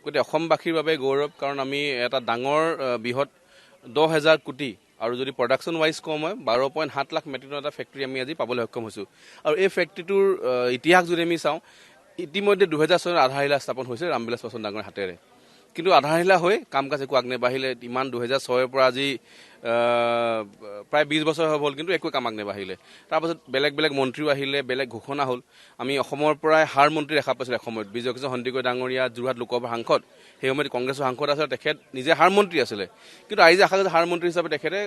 গতিকে অসমবাসীৰ বাবে গৌৰৱ, কাৰণ আমি এটা ডাঙৰ বৃহৎ 10,000 কোটি আৰু যদি প্ৰডাকশ্যন ৱাইজ কম হয় 12.7 লাখ মেট্ৰিক টন এটা ফেক্টৰী আমি আজি পাবলৈ সক্ষম হৈছোঁ। আৰু এই ফেক্টৰীটোৰ ইতিহাস যদি আমি চাওঁ, ইতিমধ্যে 2004 চনত আধাৰশিলা স্থাপন হৈছে ৰামবিলাস পাছোৱান ডাঙৰীৰ হাতেৰে, কিন্তু আধাৰশিলা হৈ কাম কাজ একো আগনেবাঢ়িলে। ইমান 2006ৰ পৰা আজি প্ৰায় 20 বছৰ হৈ গ'ল, কিন্তু একো কাম আগনেবাঢ়িলে। তাৰপাছত বেলেগ বেলেগ মন্ত্ৰীও আহিলে, বেলেগ ঘোষণা হ'ল। আমি অসমৰ পৰাই সাৰ মন্ত্ৰী দেখা পাইছিলোঁ এসময়ত, বিজয় কিশোৰ সন্দিকৈ ডাঙৰীয়া যোৰহাট লোকসভাৰ সাংসদ, সেই সময়ত কংগ্ৰেছৰ সাংসদ আছিলে, তেখেত নিজে সাৰ মন্ত্ৰী আছিলে। কিন্তু আজি আশা কৰিছে সাৰ মন্ত্ৰী হিচাপে তেখেতে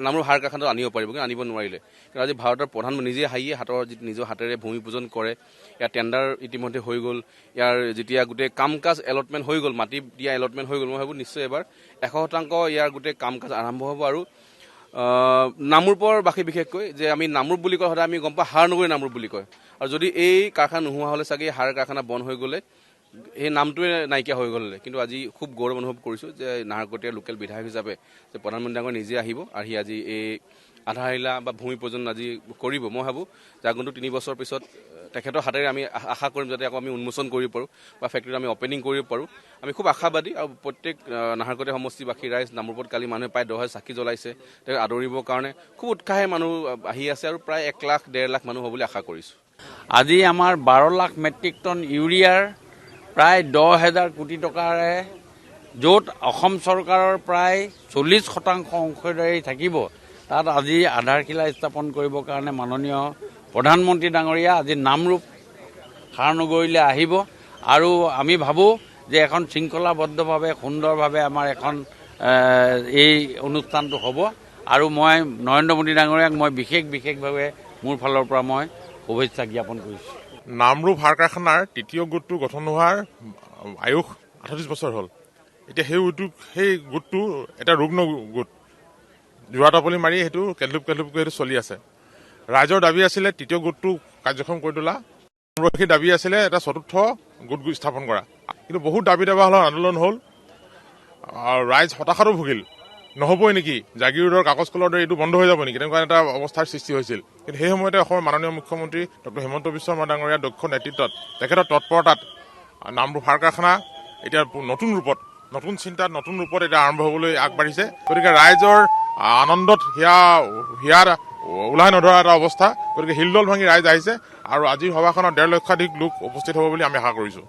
নামৰূপ সাৰ কাৰখানাটো আনিব পাৰিব, কিন্তু আনিব নোৱাৰিলে। কিন্তু আজি ভাৰতৰ প্ৰধানমন্ত্ৰী নিজে হাতৰ নিজৰ হাতেৰে ভূমি পূজন কৰে। ইয়াৰ টেণ্ডাৰ ইতিমধ্যে হৈ গ'ল। ইয়াৰ যেতিয়া গোটেই কাম কাজ এলটমেণ্ট হৈ গ'ল, মাটি দিয়া এলটমেণ্ট হৈ গ'ল, মই ভাবোঁ নিশ্চয় এবাৰ 100% ইয়াৰ গোটেই কাম কাজ আৰম্ভ হ'ব। আৰু নামৰূপৰ বাসী বিশেষকৈ যে আমি নামৰূপ বুলি কয়, সদায় আমি গম পাওঁ সাৰ নগৰী নামৰূপ বুলি কয়। আৰু যদি এই কাৰখানা নোহোৱা হ'লে চাগে সাৰ কাৰখানা বন্ধ হৈ গ'লে সেই নামটোৱে নাইকিয়া হৈ গ'লে। কিন্তু আজি খুব গৌৰৱ অনুভৱ কৰিছোঁ যে নাহৰকটীয়াৰ লোকেল বিধায়ক হিচাপে যে প্ৰধানমন্ত্ৰী ডাঙৰীয়া নিজে আহিব, আহি আজি এই আধাৰশিলা বা ভূমি পূজন আজি কৰিব। মই ভাবোঁ যে আগন্তুক 3 বছৰ পিছত তেখেতৰ হাতেৰে আমি আশা কৰিম যাতে আকৌ আমি উন্মোচন কৰিব পাৰোঁ বা ফেক্টৰীটো আমি অপেনিং কৰিব পাৰোঁ। আমি খুব আশাবাদী। আৰু প্ৰত্যেক নাহৰকটীয়া সমষ্টিবাসী ৰাইজ, নামৰূপত কালি মানুহে প্ৰায় 10,000 চাকি জ্বলাইছে তেওঁক আদৰিবৰ কাৰণে। খুব উৎসাহে মানুহ আহি আছে আৰু প্ৰায় 1 লাখ 1.5 লাখ মানুহ হ'ব বুলি আশা কৰিছোঁ। আজি আমাৰ 12 লাখ মেট্ৰিক টন ইউৰিয়াৰ প্ৰায় 10,000 কোটি টকাৰে, য'ত অসম চৰকাৰৰ প্ৰায় 40% অংশীদাৰী থাকিব, তাত আজি আধাৰশিলা স্থাপন কৰিবৰ কাৰণে মাননীয় প্ৰধানমন্ত্ৰী ডাঙৰীয়া আজি নামৰূপ সাৰ নগৰীলৈ আহিব। আৰু আমি ভাবোঁ যে এখন শৃংখলাবদ্ধভাৱে সুন্দৰভাৱে আমাৰ এখন এই অনুষ্ঠানটো হ'ব। আৰু মই নৰেন্দ্ৰ মোদী ডাঙৰীয়াক মই বিশেষভাৱে মোৰ ফালৰ পৰা মই শুভেচ্ছা জ্ঞাপন কৰিছোঁ। নামৰূপ সাৰ কাৰখানাৰ 3য় গোটটো গঠন হোৱাৰ আয়ুস 38 বছৰ হ'ল। এতিয়া সেই গোটটো এটা ৰুগ্ন গোট, যোৰা টপলি মাৰি সেইটো কেলধুপকৈ সেইটো চলি আছে। ৰাইজৰ দাবী আছিলে 3য় গোটটো কাৰ্যক্ষম কৰি তোলা, সেই দাবী আছিলে এটা 4ৰ্থ গোট স্থাপন কৰা। কিন্তু বহুত দাবী দাবা হ'ল, আন্দোলন হ'ল, ৰাইজ হতাশাতো ভুগিল। নহ'বই নেকি, জাগিৰোডৰ কাগজ কলৰ দৰে এইটো বন্ধ হৈ যাব নেকি, তেনেকুৱা এটা অৱস্থাৰ সৃষ্টি হৈছিল। কিন্তু সেই সময়তে অসমৰ মাননীয় মুখ্যমন্ত্ৰী ডক্টৰ হিমন্ত বিশ্ব শৰ্মা ডাঙৰীয়াৰ দক্ষ নেতৃত্বত, তেখেতৰ তৎপৰতাত নামৰূপ সাৰ কাৰখানা এতিয়া নতুন ৰূপত, নতুন চিন্তাত, নতুন ৰূপত এতিয়া আৰম্ভ হ'বলৈ আগবাঢ়িছে। গতিকে ৰাইজৰ আনন্দত হিয়াৰ ওলাই নধৰা এটা অৱস্থা। গতিকে হিলদল ভাঙি ৰাইজ আহিছে আৰু আজিৰ সভাখনত 1.5 লক্ষাধিক লোক উপস্থিত হ'ব বুলি আমি আশা কৰিছোঁ।